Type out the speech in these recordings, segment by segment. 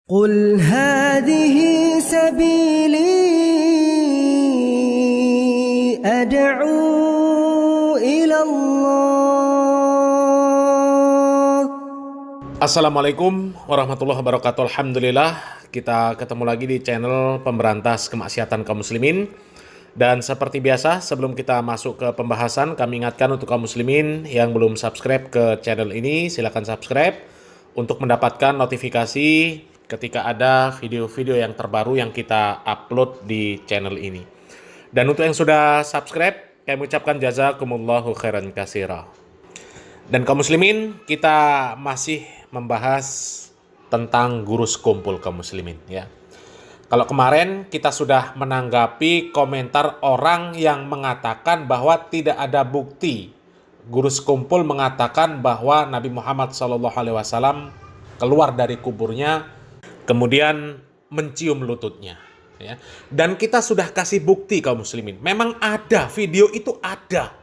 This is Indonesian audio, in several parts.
قل هذه سبيلي أدعو إلى الله. Assalamualaikum warahmatullahi wabarakatuh. Alhamdulillah, kita ketemu lagi di channel pemberantas kemaksiatan kaum muslimin. Dan seperti biasa, sebelum kita masuk ke pembahasan, kami ingatkan untuk kaum muslimin yang belum subscribe ke channel ini, silakan subscribe untuk mendapatkan notifikasi ketika ada video-video yang terbaru yang kita upload di channel ini. Dan untuk yang sudah subscribe, kami ucapkan jazakumullahu khairan katsira. Dan kaum muslimin, kita masih membahas tentang guru sekumpul kaum muslimin ya. Kalau kemarin kita sudah menanggapi komentar orang yang mengatakan bahwa tidak ada bukti guru sekumpul mengatakan bahwa Nabi Muhammad SAW keluar dari kuburnya kemudian mencium lututnya ya. Dan kita sudah kasih bukti kaum muslimin, memang ada, video itu ada.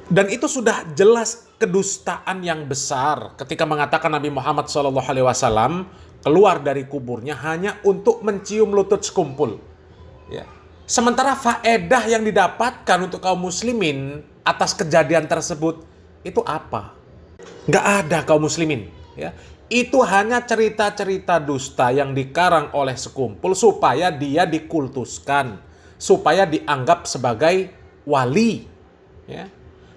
Dan itu sudah jelas kedustaan yang besar ketika mengatakan Nabi Muhammad SAW keluar dari kuburnya hanya untuk mencium lutut sekumpul. Ya. Sementara faedah yang didapatkan untuk kaum muslimin atas kejadian tersebut itu apa? Nggak ada kaum muslimin. Ya. Itu hanya cerita-cerita dusta yang dikarang oleh sekumpul supaya dia dikultuskan, supaya dianggap sebagai wali. Ya.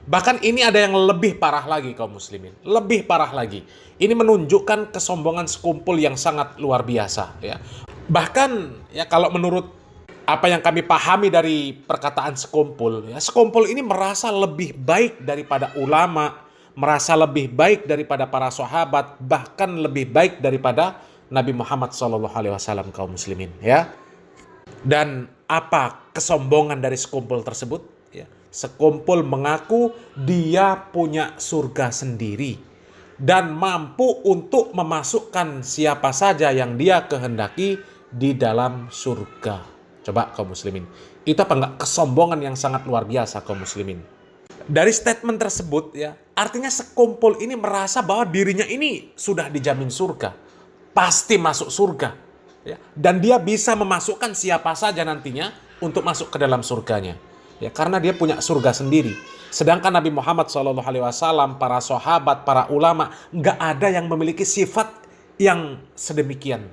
Bahkan ini ada yang lebih parah lagi kaum muslimin, lebih parah lagi. Ini menunjukkan kesombongan sekumpul yang sangat luar biasa. Ya. Bahkan ya kalau menurut apa yang kami pahami dari perkataan sekumpul, ya, sekumpul ini merasa lebih baik daripada ulama, merasa lebih baik daripada para sahabat, bahkan lebih baik daripada Nabi Muhammad SAW kaum muslimin. Ya. Dan apa kesombongan dari sekumpul tersebut? Ya. Sekumpul mengaku dia punya surga sendiri dan mampu untuk memasukkan siapa saja yang dia kehendaki di dalam surga. Coba kaum muslimin, itu apa enggak kesombongan yang sangat luar biasa kaum muslimin? Dari statement tersebut ya, artinya sekumpul ini merasa bahwa dirinya ini sudah dijamin surga, pasti masuk surga ya, dan dia bisa memasukkan siapa saja nantinya untuk masuk ke dalam surganya. Ya, karena dia punya surga sendiri. Sedangkan Nabi Muhammad SAW, para sahabat, para ulama, nggak ada yang memiliki sifat yang sedemikian.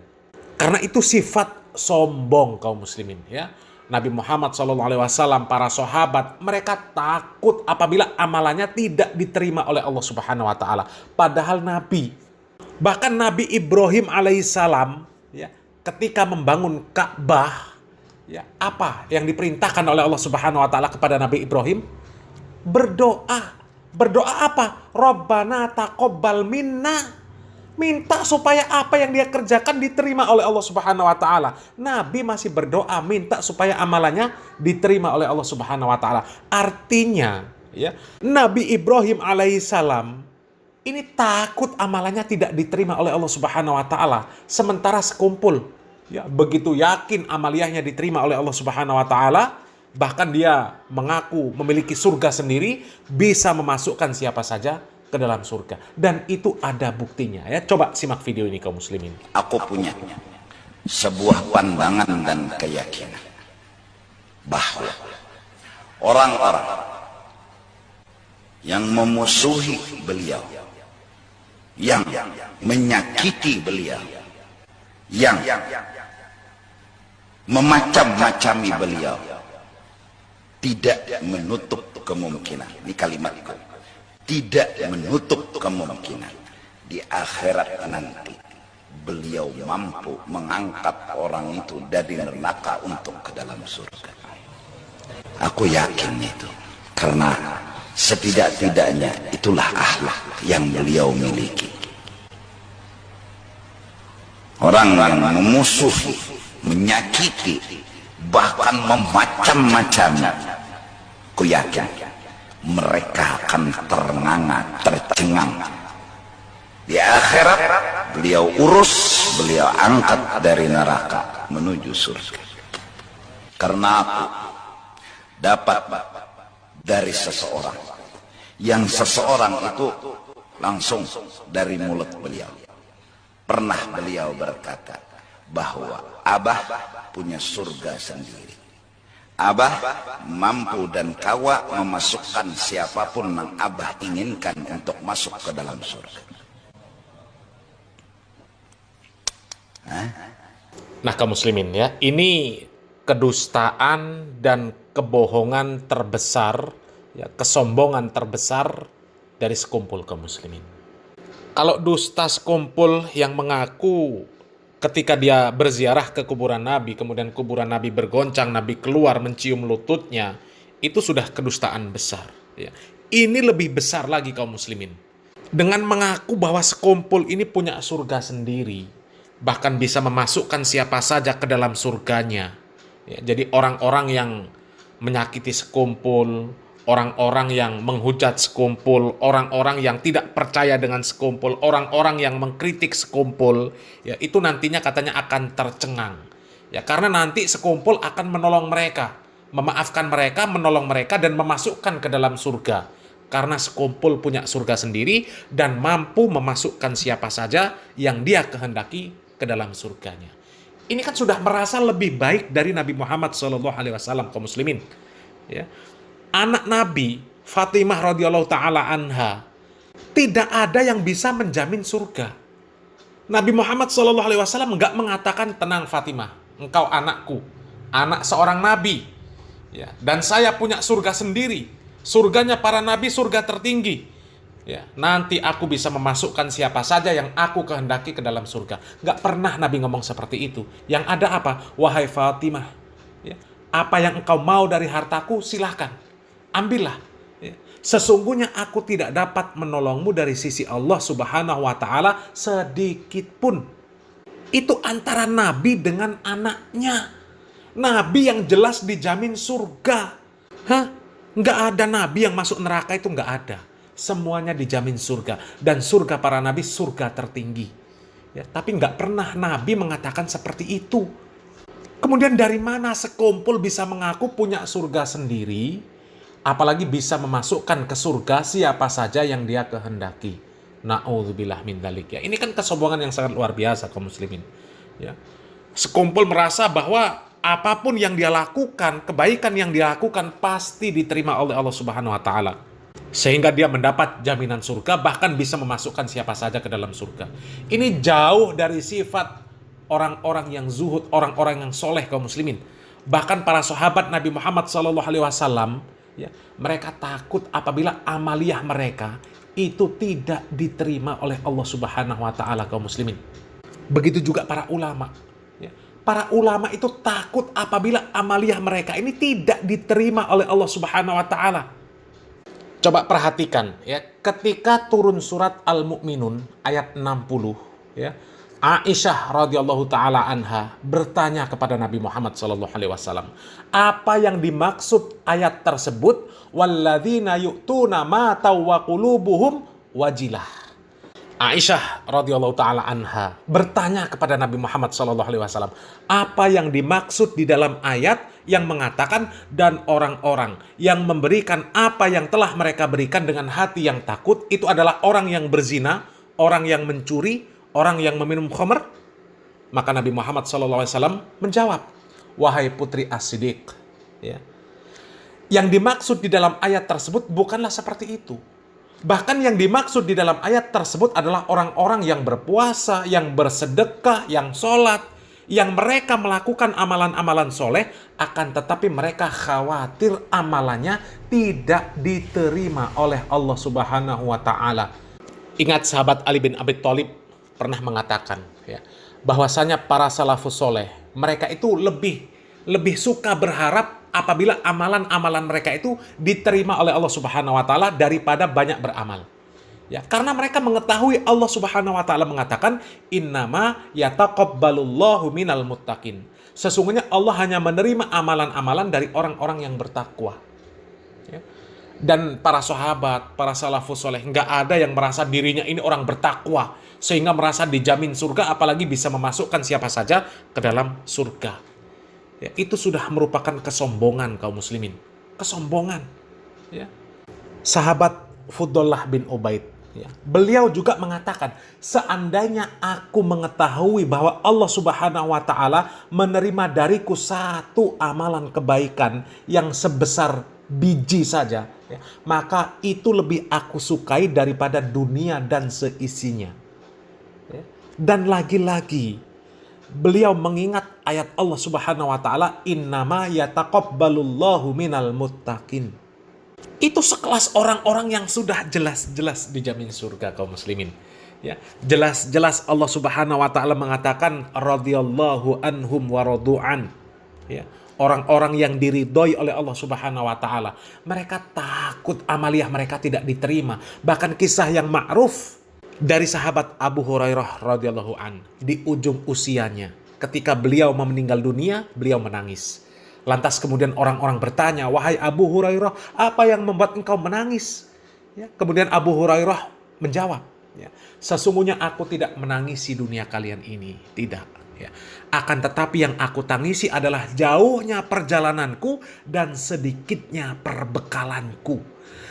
Karena itu sifat sombong kaum muslimin. Ya. Nabi Muhammad SAW, para sahabat, mereka takut apabila amalannya tidak diterima oleh Allah Subhanahu Wa Taala. Padahal Nabi, bahkan Nabi Ibrahim alaihissalam, ya, ketika membangun Ka'bah, ya, apa yang diperintahkan oleh Allah Subhanahu Wa Taala kepada Nabi Ibrahim? Berdoa. Berdoa apa? Rabbana taqabbal minna. Minta supaya apa yang dia kerjakan diterima oleh Allah Subhanahu Wa Taala. Nabi masih berdoa minta supaya amalannya diterima oleh Allah Subhanahu Wa Taala. Artinya, ya, Nabi Ibrahim alaihissalam ini takut amalannya tidak diterima oleh Allah Subhanahu Wa Taala. Sementara sekumpul, ya, begitu yakin amaliyahnya diterima oleh Allah Subhanahu Wa Taala, bahkan dia mengaku memiliki surga sendiri, bisa memasukkan siapa saja ke dalam surga. Dan itu ada buktinya ya. Coba simak video ini kaum muslimin. Aku punya sebuah pandangan dan keyakinan bahwa orang-orang yang memusuhi beliau, yang menyakiti beliau, yang memacam-macami beliau, tidak menutup kemungkinan, ini kalimatku, tidak menutup kemungkinan di akhirat nanti beliau mampu mengangkat orang itu dari neraka untuk ke dalam surga. Aku yakin itu, karena setidak-tidaknya itulah akhlak yang beliau miliki. Orang yang memusuhi, menyakiti, bahkan memacam-macamnya, aku yakin mereka akan ternganga, tercengang. Di akhirat beliau urus, beliau angkat dari neraka menuju surga. Karena aku dapat dari seseorang, yang seseorang itu langsung dari mulut beliau. Pernah beliau berkata, bahwa Abah punya surga sendiri. Abah mampu dan kawa memasukkan siapapun yang Abah inginkan untuk masuk ke dalam surga. Nah, kaum muslimin ya, ini kedustaan dan kebohongan terbesar, ya, kesombongan terbesar dari sekumpul kaum muslimin. Kalau dusta sekumpul yang mengaku ketika dia berziarah ke kuburan Nabi, kemudian kuburan Nabi bergoncang, Nabi keluar mencium lututnya, itu sudah kedustaan besar. Ya. Ini lebih besar lagi kaum muslimin. Dengan mengaku bahwa sekumpul ini punya surga sendiri, bahkan bisa memasukkan siapa saja ke dalam surganya. Ya, jadi orang-orang yang menyakiti sekumpul, orang-orang yang menghujat sekumpul, orang-orang yang tidak percaya dengan sekumpul, orang-orang yang mengkritik sekumpul, ya itu nantinya katanya akan tercengang. Ya, karena nanti sekumpul akan menolong mereka, memaafkan mereka, menolong mereka dan memasukkan ke dalam surga. Karena sekumpul punya surga sendiri dan mampu memasukkan siapa saja yang dia kehendaki ke dalam surganya. Ini kan sudah merasa lebih baik dari Nabi Muhammad SAW, kaum muslimin. Ya. Anak Nabi Fatimah radhiyallahu taala anha tidak ada yang bisa menjamin surga. Nabi Muhammad SAW nggak mengatakan, tenang Fatimah, engkau anakku, anak seorang nabi, ya, dan saya punya surga sendiri. Surganya para nabi, surga tertinggi. Ya, nanti aku bisa memasukkan siapa saja yang aku kehendaki ke dalam surga. Nggak pernah Nabi ngomong seperti itu. Yang ada apa? Wahai Fatimah, ya, apa yang engkau mau dari hartaku silahkan, ambillah. Ya. Sesungguhnya aku tidak dapat menolongmu dari sisi Allah Subhanahu wa Ta'ala sedikit pun. Itu antara Nabi dengan anaknya. Nabi yang jelas dijamin surga. Hah? Nggak ada Nabi yang masuk neraka, itu nggak ada. Semuanya dijamin surga. Dan surga para Nabi surga tertinggi. Ya, tapi nggak pernah Nabi mengatakan seperti itu. Kemudian dari mana sekumpul bisa mengaku punya surga sendiri, apalagi bisa memasukkan ke surga siapa saja yang dia kehendaki. Na'udzubillah min dzalik. Ya, ini kan kesombongan yang sangat luar biasa kaum muslimin. Ya. Sekumpul merasa bahwa apapun yang dia lakukan, kebaikan yang dia lakukan pasti diterima oleh Allah Subhanahu wa Ta'ala. Sehingga dia mendapat jaminan surga, bahkan bisa memasukkan siapa saja ke dalam surga. Ini jauh dari sifat orang-orang yang zuhud, orang-orang yang soleh kaum muslimin. Bahkan para sahabat Nabi Muhammad SAW, ya, mereka takut apabila amaliyah mereka itu tidak diterima oleh Allah Subhanahu wa Ta'ala kaum muslimin. Begitu juga para ulama. Para ulama itu takut apabila amaliyah mereka ini tidak diterima oleh Allah Subhanahu wa Ta'ala. Coba perhatikan ya, ketika turun surat Al-Mu'minun ayat 60 ya, Aisyah radhiyallahu taala anha bertanya kepada Nabi Muhammad sallallahu alaihi wasallam, apa yang dimaksud ayat tersebut, walladzina yu'tuna ma tawwa qulubuhum wajilah. Aisyah radhiyallahu taala anha bertanya kepada Nabi Muhammad sallallahu alaihi wasallam, apa yang dimaksud di dalam ayat yang mengatakan dan orang-orang yang memberikan apa yang telah mereka berikan dengan hati yang takut itu adalah orang yang berzina, orang yang mencuri, orang yang meminum khamr? Maka Nabi Muhammad sallallahu alaihi wasallam menjawab, wahai putri As-Siddiq, ya. Yang dimaksud di dalam ayat tersebut bukanlah seperti itu. Bahkan yang dimaksud di dalam ayat tersebut adalah orang-orang yang berpuasa, yang bersedekah, yang sholat, yang mereka melakukan amalan-amalan soleh, akan tetapi mereka khawatir amalannya tidak diterima oleh Allah Subhanahu wa Ta'ala. Ingat sahabat Ali bin Abi Thalib pernah mengatakan ya, bahwasanya para salafus soleh, mereka itu lebih suka berharap apabila amalan-amalan mereka itu diterima oleh Allah Subhanahu wa Ta'ala daripada banyak beramal. Ya, karena mereka mengetahui Allah Subhanahu wa Ta'ala mengatakan, innama yataqabbalullahu minal muttaqin. Sesungguhnya Allah hanya menerima amalan-amalan dari orang-orang yang bertakwa. Ya. Dan para sahabat, para salafus soleh, nggak ada yang merasa dirinya ini orang bertakwa sehingga merasa dijamin surga, apalagi bisa memasukkan siapa saja ke dalam surga. Ya, itu sudah merupakan kesombongan kaum muslimin. Kesombongan. Ya. Sahabat Fudullah bin Ubaid Ya. Beliau juga mengatakan, seandainya aku mengetahui bahwa Allah Subhanahu wa Ta'ala menerima dariku satu amalan kebaikan yang sebesar biji saja, ya, maka itu lebih aku sukai daripada dunia dan seisinya. Ya. Dan lagi-lagi beliau mengingat ayat Allah Subhanahu wa Ta'ala, innama yataqabbalullahu minal muttaqin. Itu sekelas orang-orang yang sudah jelas-jelas dijamin surga, kaum muslimin. Ya, jelas-jelas Allah Subhanahu wa Ta'ala mengatakan radhiyallahu anhum wa radu'an. Ya, orang-orang yang diridhoi oleh Allah Subhanahu wa Ta'ala, mereka takut amaliyah mereka tidak diterima. Bahkan kisah yang ma'ruf dari sahabat Abu Hurairah radhiyallahu an, di ujung usianya ketika beliau meninggal dunia, beliau menangis. Lantas kemudian orang-orang bertanya, wahai Abu Hurairah, apa yang membuat engkau menangis? Ya, kemudian Abu Hurairah menjawab, ya, sesungguhnya aku tidak menangisi dunia kalian ini, tidak. Ya. Akan tetapi yang aku tangisi adalah jauhnya perjalananku dan sedikitnya perbekalanku.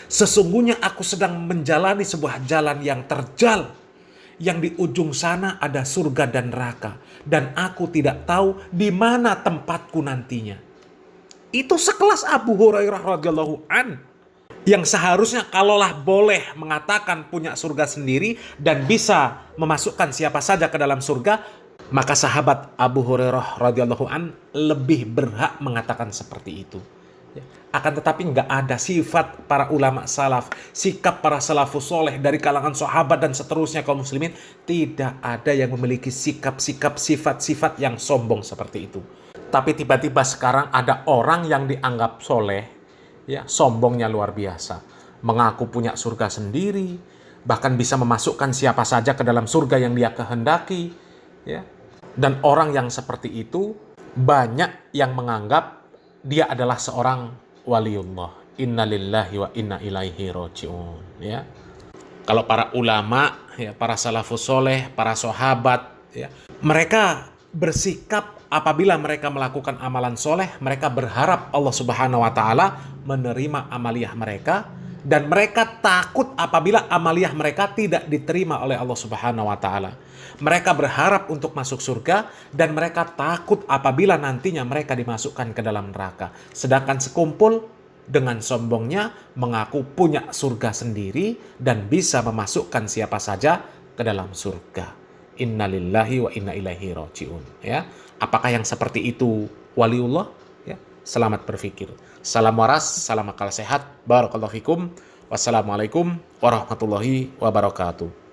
Sesungguhnya aku sedang menjalani sebuah jalan yang terjal, yang di ujung sana ada surga dan neraka, dan aku tidak tahu di mana tempatku nantinya. Itu sekelas Abu Hurairah radhiyallahu an, yang seharusnya kalaulah boleh mengatakan punya surga sendiri dan bisa memasukkan siapa saja ke dalam surga, maka sahabat Abu Hurairah radhiyallahu an lebih berhak mengatakan seperti itu. Akan tetapi nggak ada sifat para ulama salaf, sikap para salafus soleh dari kalangan sahabat dan seterusnya kaum muslimin, tidak ada yang memiliki sikap-sikap, sifat-sifat yang sombong seperti itu. Tapi tiba-tiba sekarang ada orang yang dianggap soleh, ya, sombongnya luar biasa, mengaku punya surga sendiri, bahkan bisa memasukkan siapa saja ke dalam surga yang dia kehendaki, ya. Dan orang yang seperti itu banyak yang menganggap dia adalah seorang waliullah. Inna lillahi wa inna ilaihi roji'un. Ya. Kalau para ulama, ya, para salafus soleh, para sahabat, ya, mereka bersikap apabila mereka melakukan amalan soleh, mereka berharap Allah Subhanahu wa Ta'ala menerima amaliyah mereka, dan mereka takut apabila amaliyah mereka tidak diterima oleh Allah Subhanahu wa Ta'ala. Mereka berharap untuk masuk surga, dan mereka takut apabila nantinya mereka dimasukkan ke dalam neraka. Sedangkan sekumpul dengan sombongnya mengaku punya surga sendiri dan bisa memasukkan siapa saja ke dalam surga. Innalillahi wa inna ilaihi roji'un. Ya. Apakah yang seperti itu waliullah? Ya. Selamat berpikir. Salam waras, salam akal sehat. Barakallahu fikum. Wassalamualaikum warahmatullahi wabarakatuh.